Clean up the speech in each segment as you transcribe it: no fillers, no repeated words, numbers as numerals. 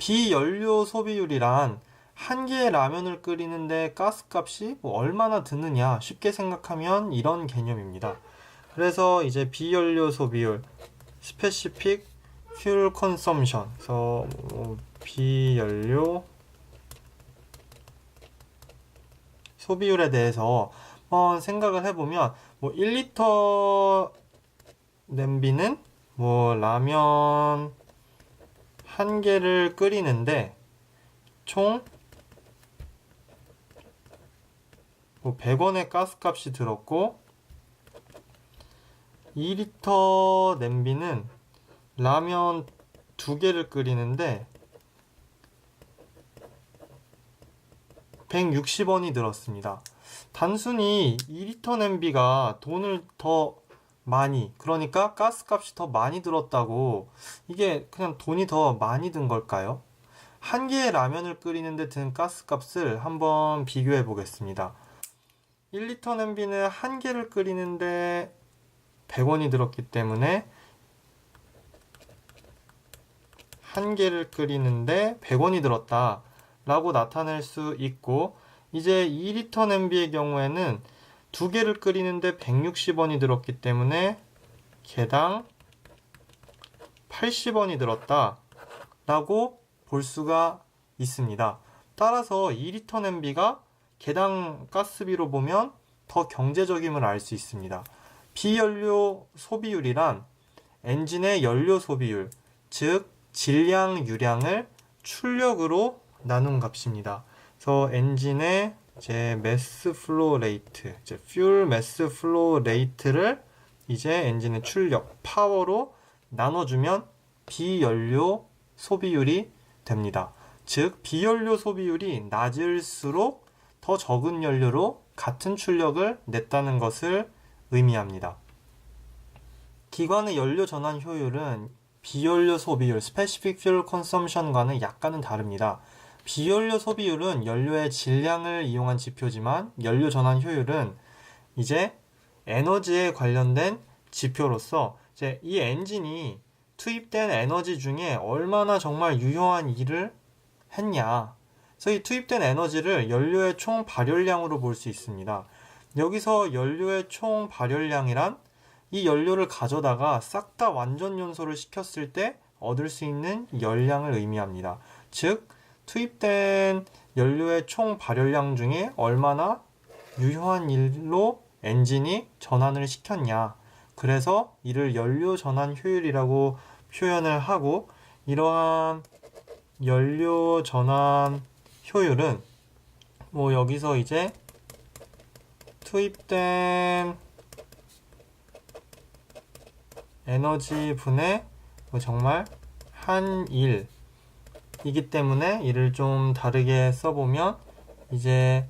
비연료 소비율이란 한 개의 라면을 끓이는데 가스값이 얼마나 드느냐 쉽게 생각하면 이런 개념입니다. 그래서 이제 비연료 소비율 Specific Fuel Consumption 그래서 비연료 소비율에 대해서 한번 생각을 해보면 1리터 냄비는 라면 한 개를 끓이는데 총 100원의 가스값이 들었고 2리터 냄비는 라면 두 개를 끓이는데 160원이 들었습니다. 단순히 2리터 냄비가 돈을 더 많이, 그러니까 가스값이 더 많이 들었다고 이게 그냥 돈이 더 많이 든 걸까요? 한 개의 라면을 끓이는데 든 가스값을 한번 비교해 보겠습니다. 1리터 냄비는 한 개를 끓이는데 100원이 들었기 때문에 한 개를 끓이는데 100원이 들었다 라고 나타낼 수 있고, 이제 2리터 냄비의 경우에는 두 개를 끓이는데 160원이 들었기 때문에 개당 80원이 들었다 라고 볼 수가 있습니다. 따라서 2리터 냄비가 개당 가스비로 보면 더 경제적임을 알 수 있습니다. 비연료 소비율이란 엔진의 연료 소비율, 즉 질량, 유량을 출력으로 나눈 값입니다. 그래서 엔진의 이제 매스 플로우 레이트, 이제 퓨얼 매스 플로우 레이트를 이제 엔진의 출력, 파워로 나눠주면 비연료 소비율이 됩니다. 즉 비연료 소비율이 낮을수록 더 적은 연료로 같은 출력을 냈다는 것을 의미합니다. 기관의 연료 전환 효율은 비연료 소비율, Specific Fuel Consumption과는 약간은 다릅니다. 비연료 소비율은 연료의 질량을 이용한 지표지만 연료 전환 효율은 이제 에너지에 관련된 지표로서 이제 이 엔진이 투입된 에너지 중에 얼마나 정말 유효한 일을 했냐. 그래서 이 투입된 에너지를 연료의 총 발열량으로 볼 수 있습니다. 여기서 연료의 총 발열량이란 이 연료를 가져다가 싹 다 완전 연소를 시켰을 때 얻을 수 있는 열량을 의미합니다. 즉 투입된 연료의 총 발열량 중에 얼마나 유효한 일로 엔진이 전환을 시켰냐. 그래서 이를 연료 전환 효율이라고 표현을 하고, 이러한 연료 전환 효율은 여기서 이제 투입된 에너지 분의 정말 한 일이기 때문에 이를 좀 다르게 써보면 이제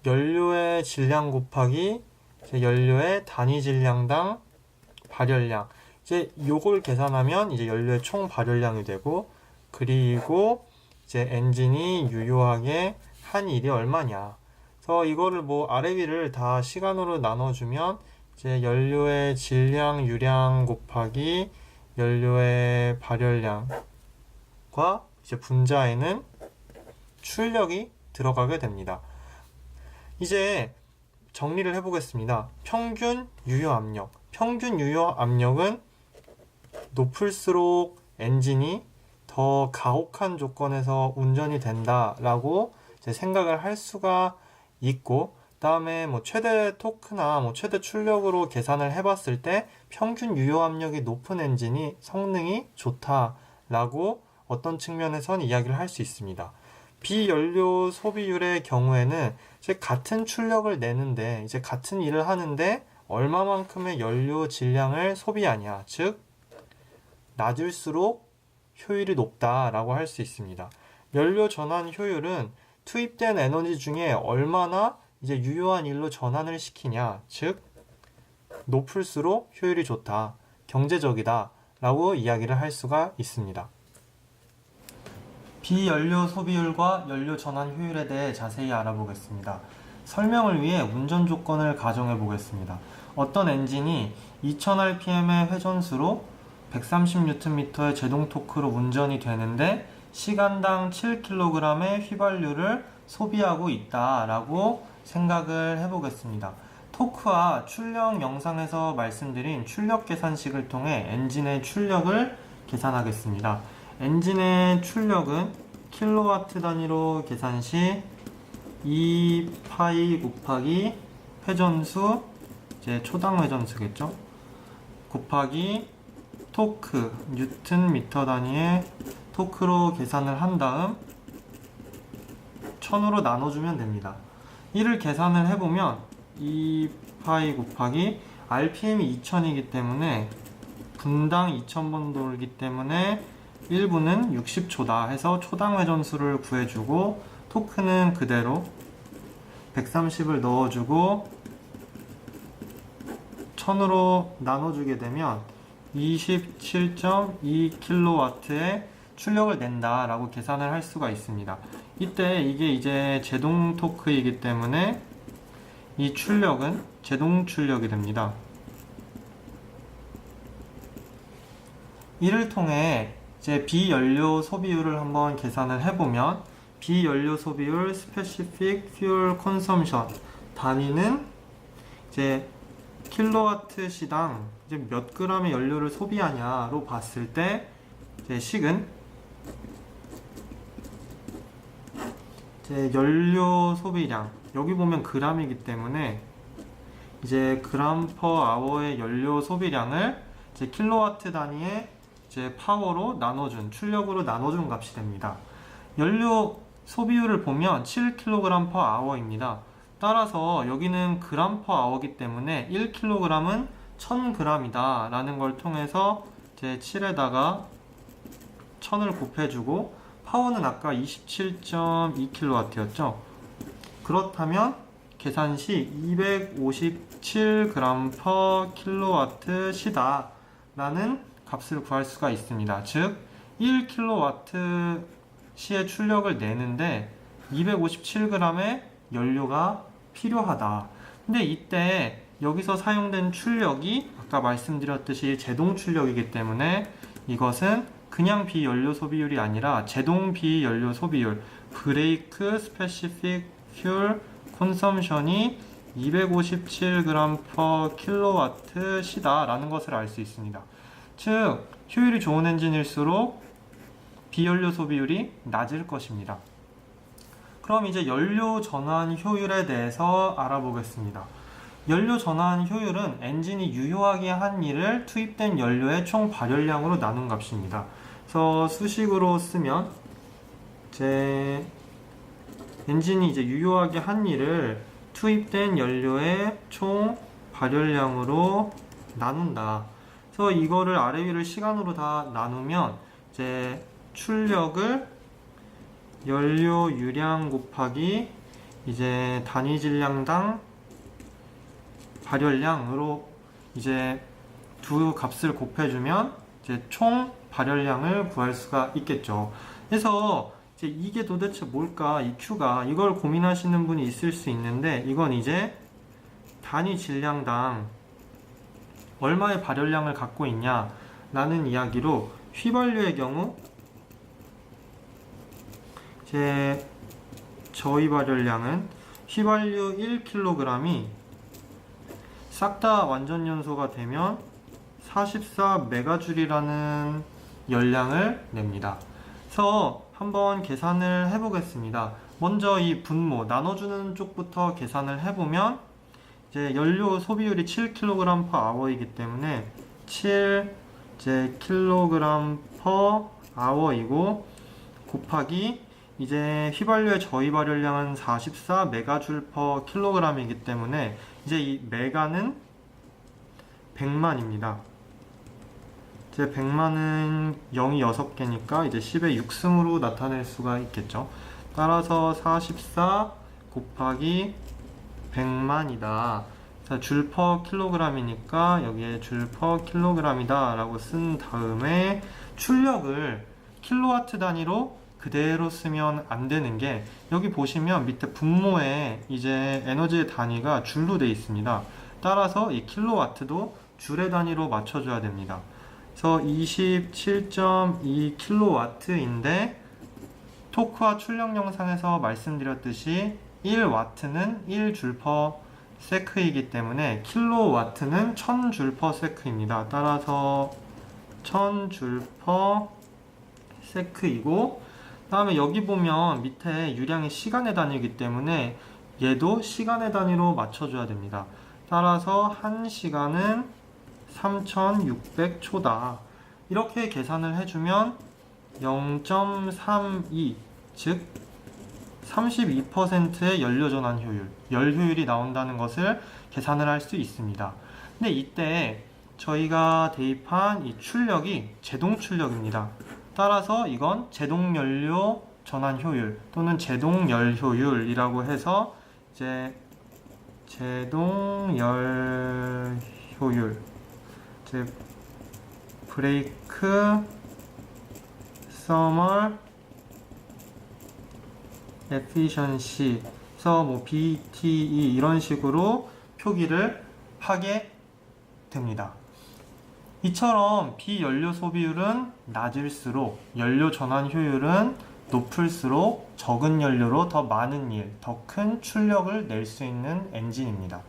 연료의 질량 곱하기 이제 연료의 단위 질량당 발열량, 이제 요걸 계산하면 이제 연료의 총 발열량이 되고, 그리고 이제 엔진이 유효하게 한 일이 얼마냐. 그래서 이거를 아래 위를 다 시간으로 나눠주면 이제 연료의 질량, 유량 곱하기 연료의 발열량과 이제 분자에는 출력이 들어가게 됩니다. 이제 정리를 해보겠습니다. 평균 유효 압력. 평균 유효 압력은 높을수록 엔진이 더 가혹한 조건에서 운전이 된다라고 이제 생각을 할 수가 있고, 다음에 최대 토크나 최대 출력으로 계산을 해봤을 때 평균 유효 압력이 높은 엔진이 성능이 좋다라고 어떤 측면에선 이야기를 할 수 있습니다. 비연료 소비율의 경우에는 이제 같은 출력을 내는데 이제 같은 일을 하는데 얼마만큼의 연료 질량을 소비하냐, 즉 낮을수록 효율이 높다라고 할 수 있습니다. 연료 전환 효율은 투입된 에너지 중에 얼마나 이제 유효한 일로 전환을 시키냐, 즉 높을수록 효율이 좋다, 경제적이다 라고 이야기를 할 수가 있습니다. 비연료 소비율과 연료 전환 효율에 대해 자세히 알아보겠습니다. 설명을 위해 운전 조건을 가정해 보겠습니다. 어떤 엔진이 2000rpm의 회전수로 130Nm의 제동 토크로 운전이 되는데 시간당 7kg의 휘발유를 소비하고 있다라고 생각을 해보겠습니다. 토크와 출력 영상에서 말씀드린 출력 계산식을 통해 엔진의 출력을 계산하겠습니다. 엔진의 출력은 킬로와트 단위로 계산 시 2파이 곱하기 회전수, 이제 초당 회전수겠죠? 곱하기 토크, 뉴턴 미터 단위의 토크로 계산을 한 다음 1000으로 나눠주면 됩니다. 이를 계산을 해보면 2파이 곱하기 RPM이 2000이기 때문에 분당 2000번 돌기 때문에 1분은 60초다 해서 초당 회전수를 구해주고 토크는 그대로 130을 넣어주고 1000으로 나눠주게 되면 27.2kW의 출력을 낸다 라고 계산을 할 수가 있습니다. 이때 이게 이제 제동 토크이기 때문에 이 출력은 제동 출력이 됩니다. 이를 통해 이제 비연료 소비율을 한번 계산을 해보면 비연료 소비율 Specific Fuel Consumption 단위는 이제 킬로와트 시당 이제 몇 g의 연료를 소비하냐로 봤을 때 이제 식은 이제 연료 소비량, 여기 보면 g이기 때문에 이제 그램 퍼 아워의 연료 소비량을 이제 킬로와트 단위의 이제 파워로 나눠준, 출력으로 나눠준 값이 됩니다. 연료 소비율을 보면 7kg per hour입니다. 따라서 여기는 그램 퍼 아워이기 때문에 1kg은 1000g이다 라는 걸 통해서 이제 7에다가 1000을 곱해주고 파워는 아까 27.2kW였죠. 그렇다면 계산 시 257g per kW 시다 라는 값을 구할 수가 있습니다. 즉 1kW 시의 출력을 내는데 257g의 연료가 필요하다. 근데 이때 여기서 사용된 출력이 아까 말씀드렸듯이 제동 출력이기 때문에 이것은 그냥 비연료 소비율이 아니라 제동 비연료 소비율 브레이크 스페시픽 퓨얼 콘섬션이 257g per kW 시다 라는 것을 알 수 있습니다. 즉 효율이 좋은 엔진일수록 비연료 소비율이 낮을 것입니다. 그럼 이제 연료 전환 효율에 대해서 알아보겠습니다. 연료 전환 효율은 엔진이 유효하게 한 일을 투입된 연료의 총 발열량으로 나눈 값입니다. 그래서 수식으로 쓰면 이제 엔진이 이제 유효하게 한 일을 투입된 연료의 총 발열량으로 나눈다. 그래서 이거를 아래 위를 시간으로 다 나누면 이제 출력을 연료 유량 곱하기 이제 단위 질량당 발열량으로 이제 두 값을 곱해주면 이제 총 발열량을 구할 수가 있겠죠. 그래서 이제 이게 도대체 뭘까, 이 Q가, 이걸 고민하시는 분이 있을 수 있는데 이건 이제 단위 질량당 얼마의 발열량을 갖고 있냐 라는 이야기로 휘발유의 경우 이제 저희 발열량은 휘발유 1kg이 싹 다 완전 연소가 되면 44메가줄이라는 열량을 냅니다. 그래서 한번 계산을 해보겠습니다. 먼저 이 분모 나눠주는 쪽부터 계산을 해보면 이제 연료 소비율이 7kg per hour이기 때문에 7 이제 kg per hour이고 곱하기 이제 휘발유의 저희 발열량은 44메가줄 per kg이기 때문에 이제 이 메가는 100만입니다. 이제 100만은 0이 6개니까 이제 10의 6승으로 나타낼 수가 있겠죠. 따라서 44 곱하기 100만이다. 줄 퍼 킬로그램이니까 여기에 줄 퍼 킬로그램이다 라고 쓴 다음에 출력을 킬로와트 단위로 그대로 쓰면 안 되는 게 여기 보시면 밑에 분모에 이제 에너지의 단위가 줄로 되어 있습니다. 따라서 이 킬로와트도 줄의 단위로 맞춰줘야 됩니다. 그래서 27.2kW인데 토크와 출력 영상에서 말씀드렸듯이 1와트는 1줄/세크이기 때문에 킬로와트는 1000줄/세크입니다. 따라서 1000줄/세크이고, 다음에 여기 보면 밑에 유량이 시간의 단위이기 때문에 얘도 시간의 단위로 맞춰줘야 됩니다. 따라서 1시간은 3600초다. 이렇게 계산을 해주면 0.32, 즉 32%의 연료전환 효율, 열 효율이 나온다는 것을 계산을 할 수 있습니다. 근데 이때 저희가 대입한 이 출력이 제동 출력입니다. 따라서 이건 제동 연료 전환 효율 또는 제동 열 효율이라고 해서 이제 제동 열 효율, 즉 브레이크 서멀 에피션시에서 뭐 BTE 이런 식으로 표기를 하게 됩니다. 이처럼 비연료 소비율은 낮을수록 연료 전환 효율은 높을수록 적은 연료로 더 많은 일, 더 큰 출력을 낼 수 있는 엔진입니다.